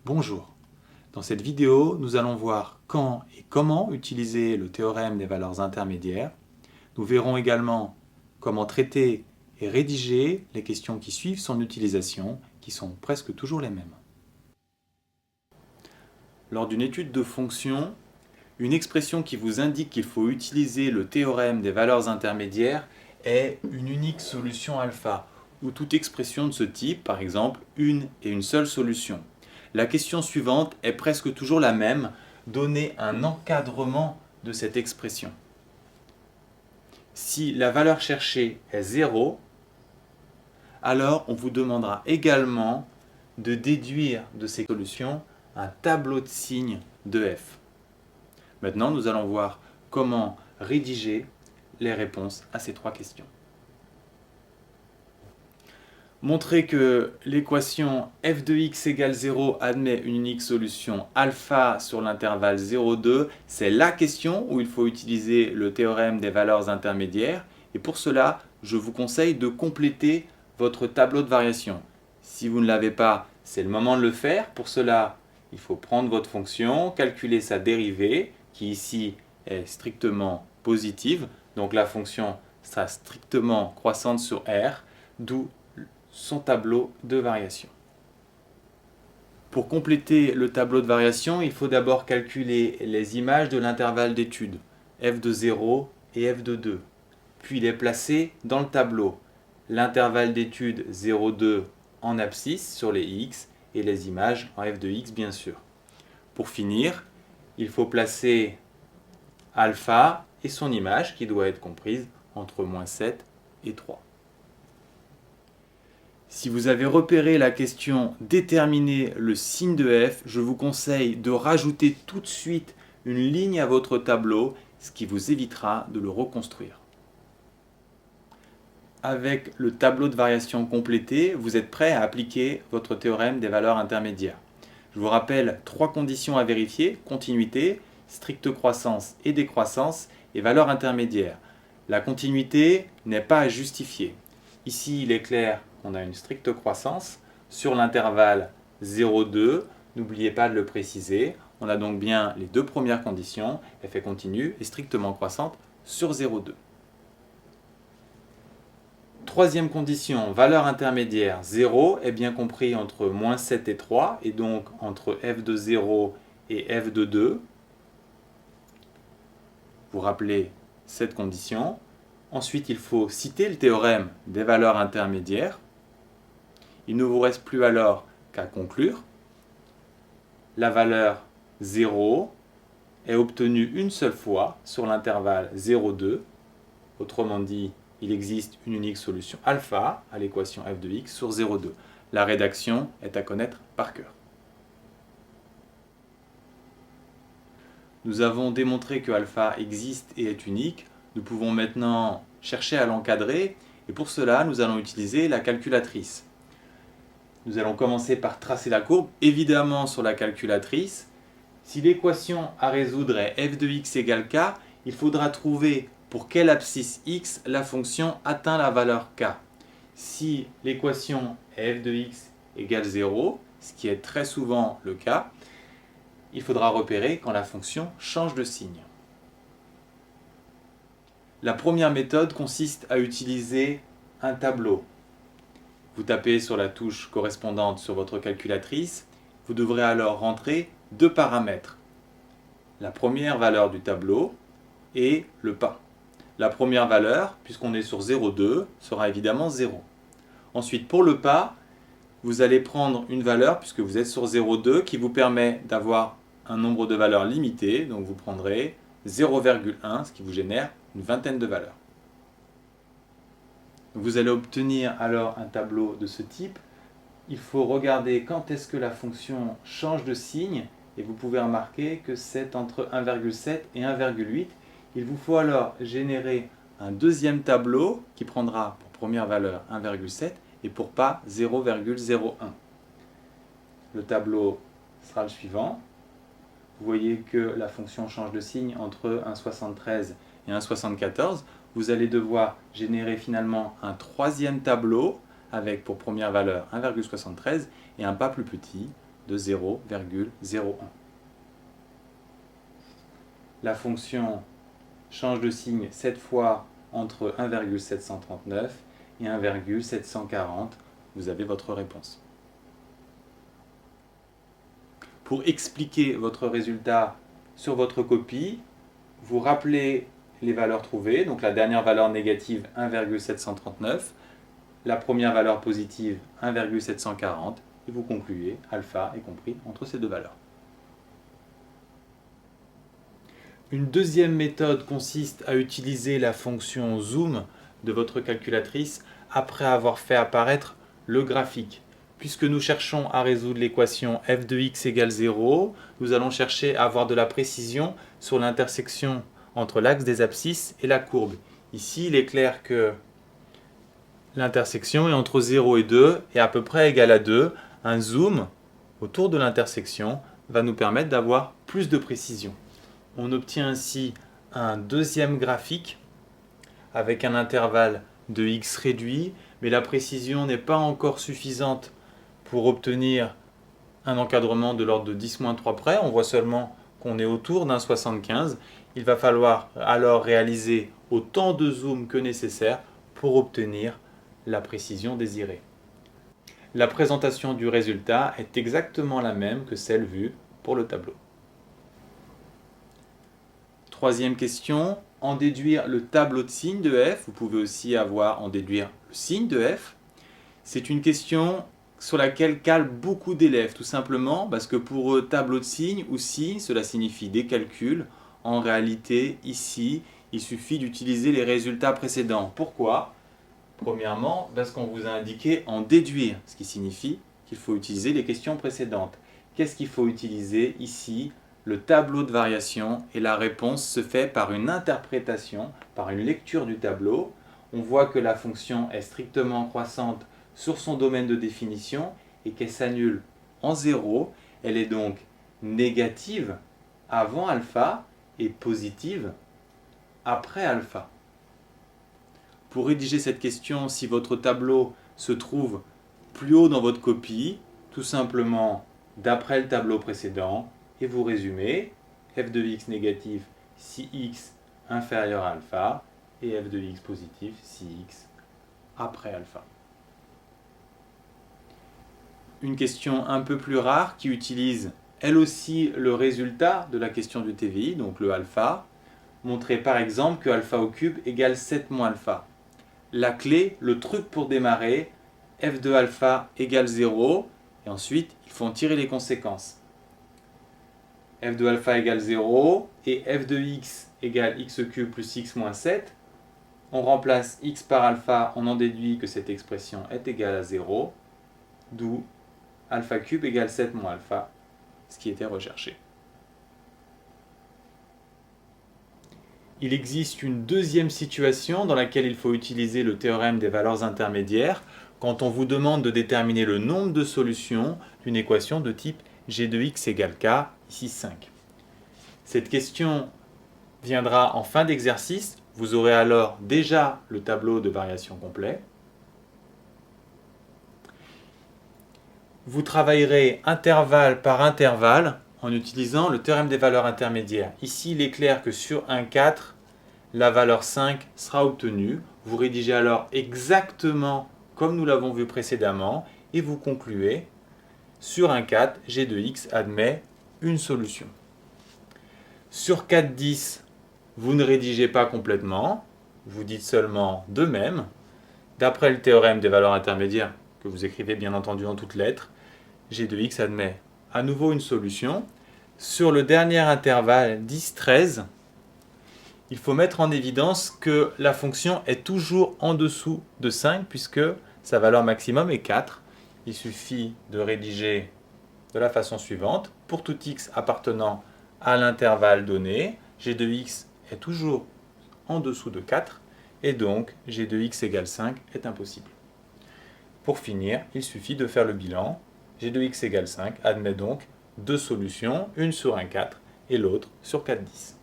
Bonjour. Dans cette vidéo, nous allons voir quand et comment utiliser le théorème des valeurs intermédiaires. Nous verrons également comment traiter et rédiger les questions qui suivent son utilisation, qui sont presque toujours les mêmes. Lors d'une étude de fonction, une expression qui vous indique qu'il faut utiliser le théorème des valeurs intermédiaires est une unique solution alpha, ou toute expression de ce type, par exemple une et une seule solution. La question suivante est presque toujours la même, donner un encadrement de cette expression. Si la valeur cherchée est 0, alors on vous demandera également de déduire de ces solutions un tableau de signes de f. Maintenant, nous allons voir comment rédiger les réponses à ces trois questions. Montrer que l'équation f de x égale 0 admet une unique solution alpha sur l'intervalle 0,2, c'est la question où il faut utiliser le théorème des valeurs intermédiaires. Et pour cela, je vous conseille de compléter votre tableau de variation. Si vous ne l'avez pas, c'est le moment de le faire. Pour cela, il faut prendre votre fonction, calculer sa dérivée, qui ici est strictement positive. Donc la fonction sera strictement croissante sur R, d'où son tableau de variation. Pour compléter le tableau de variation, il faut d'abord calculer les images de l'intervalle d'étude, f de 0 et f de 2, puis les placer dans le tableau. L'intervalle d'étude 0,2 en abscisse sur les x et les images en f de x bien sûr. Pour finir, il faut placer alpha et son image qui doit être comprise entre -7 et 3. Si vous avez repéré la question déterminer le signe de f, je vous conseille de rajouter tout de suite une ligne à votre tableau, ce qui vous évitera de le reconstruire. Avec le tableau de variation complété, vous êtes prêt à appliquer votre théorème des valeurs intermédiaires. Je vous rappelle trois conditions à vérifier: continuité, stricte croissance et décroissance, et valeur intermédiaire. La continuité n'est pas à justifier. Ici, il est clair qu'on a une stricte croissance sur l'intervalle 0,2. N'oubliez pas de le préciser. On a donc bien les deux premières conditions, f est continue et strictement croissante sur 0,2. Troisième condition, valeur intermédiaire 0 est bien compris entre -7 et 3, et donc entre f de 0 et f de 2. Vous rappelez cette condition. Ensuite, il faut citer le théorème des valeurs intermédiaires. Il ne vous reste plus alors qu'à conclure. La valeur 0 est obtenue une seule fois sur l'intervalle 0,2. Autrement dit, il existe une unique solution alpha à l'équation f de x sur 0,2. La rédaction est à connaître par cœur. Nous avons démontré que alpha existe et est unique. Nous pouvons maintenant chercher à l'encadrer, et pour cela, nous allons utiliser la calculatrice. Nous allons commencer par tracer la courbe, évidemment sur la calculatrice. Si l'équation à résoudre est f de x égale k, il faudra trouver pour quelle abscisse x la fonction atteint la valeur k. Si l'équation est f de x égale 0, ce qui est très souvent le cas, il faudra repérer quand la fonction change de signe. La première méthode consiste à utiliser un tableau. Vous tapez sur la touche correspondante sur votre calculatrice. Vous devrez alors rentrer deux paramètres: la première valeur du tableau et le pas. La première valeur, puisqu'on est sur 0,2, sera évidemment 0. Ensuite, pour le pas, vous allez prendre une valeur, puisque vous êtes sur 0,2, qui vous permet d'avoir un nombre de valeurs limité. Donc vous prendrez 0,1, ce qui vous génère une vingtaine de valeurs. Vous allez obtenir alors un tableau de ce type. Il faut regarder quand est-ce que la fonction change de signe, et vous pouvez remarquer que c'est entre 1,7 et 1,8. Il vous faut alors générer un deuxième tableau qui prendra pour première valeur 1,7 et pour pas 0,01. Le tableau sera le suivant. Vous voyez que la fonction change de signe entre 1,73 et 1,74. Vous allez devoir générer finalement un troisième tableau avec pour première valeur 1,73 et un pas plus petit de 0,01. La fonction change de signe 7 fois entre 1,739 et 1,740. Vous avez votre réponse. Pour expliquer votre résultat sur votre copie, vous rappelez les valeurs trouvées, donc la dernière valeur négative 1,739, la première valeur positive 1,740, et vous concluez alpha est compris entre ces deux valeurs. Une deuxième méthode consiste à utiliser la fonction zoom de votre calculatrice après avoir fait apparaître le graphique. Puisque nous cherchons à résoudre l'équation f de x égale 0, nous allons chercher à avoir de la précision sur l'intersection entre l'axe des abscisses et la courbe. Ici, il est clair que l'intersection est entre 0 et 2 et à peu près égale à 2. Un zoom autour de l'intersection va nous permettre d'avoir plus de précision. On obtient ainsi un deuxième graphique avec un intervalle de x réduit, mais la précision n'est pas encore suffisante pour obtenir un encadrement de l'ordre de 10-3 près. On voit seulement qu'on est autour d'un 75. Il va falloir alors réaliser autant de zoom que nécessaire pour obtenir la précision désirée. La présentation du résultat est exactement la même que celle vue pour le tableau. Troisième question, en déduire le tableau de signes de f. Vous pouvez aussi en déduire le signe de f. C'est une question sur laquelle calent beaucoup d'élèves, tout simplement parce que pour eux, tableau de signes ou signe, cela signifie des calculs. En réalité, ici, il suffit d'utiliser les résultats précédents. Pourquoi ? Premièrement, parce qu'on vous a indiqué en déduire, ce qui signifie qu'il faut utiliser les questions précédentes. Qu'est-ce qu'il faut utiliser ici ? Le tableau de variation, et la réponse se fait par une interprétation, par une lecture du tableau. On voit que la fonction est strictement croissante sur son domaine de définition et qu'elle s'annule en 0. Elle est donc négative avant alpha et positive après alpha. Pour rédiger cette question, si votre tableau se trouve plus haut dans votre copie, tout simplement d'après le tableau précédent, et vous résumez f de x négatif si x inférieur à alpha et f de x positif si x après alpha. Une question un peu plus rare qui utilise elle aussi le résultat de la question du TVI, donc le alpha, montrer par exemple que alpha au cube égale 7 moins alpha. La clé, le truc pour démarrer, f de alpha égale 0, et ensuite il faut en tirer les conséquences. F de alpha égale 0 et f de x égale x cube plus x moins 7. On remplace x par alpha, on en déduit que cette expression est égale à 0, d'où alpha cube égale 7 moins alpha, ce qui était recherché. Il existe une deuxième situation dans laquelle il faut utiliser le théorème des valeurs intermédiaires quand on vous demande de déterminer le nombre de solutions d'une équation de type g de x égale k, ici 5. Cette question viendra en fin d'exercice. Vous aurez alors déjà le tableau de variation complet. Vous travaillerez intervalle par intervalle en utilisant le théorème des valeurs intermédiaires. Ici, il est clair que sur un 4, la valeur 5 sera obtenue. Vous rédigez alors exactement comme nous l'avons vu précédemment et vous concluez sur un 4, g de x admet une solution. Sur 4, 10, vous ne rédigez pas complètement, vous dites seulement de même. D'après le théorème des valeurs intermédiaires, que vous écrivez bien entendu en toutes lettres, g de x admet à nouveau une solution. Sur le dernier intervalle 10, 13, il faut mettre en évidence que la fonction est toujours en dessous de 5 puisque sa valeur maximum est 4. Il suffit de rédiger de la façon suivante. Pour tout x appartenant à l'intervalle donné, g de x est toujours en dessous de 4 et donc g de x égale 5 est impossible. Pour finir, il suffit de faire le bilan. G de x égale 5 admet donc deux solutions, une sur un 4 et l'autre sur 4, 10.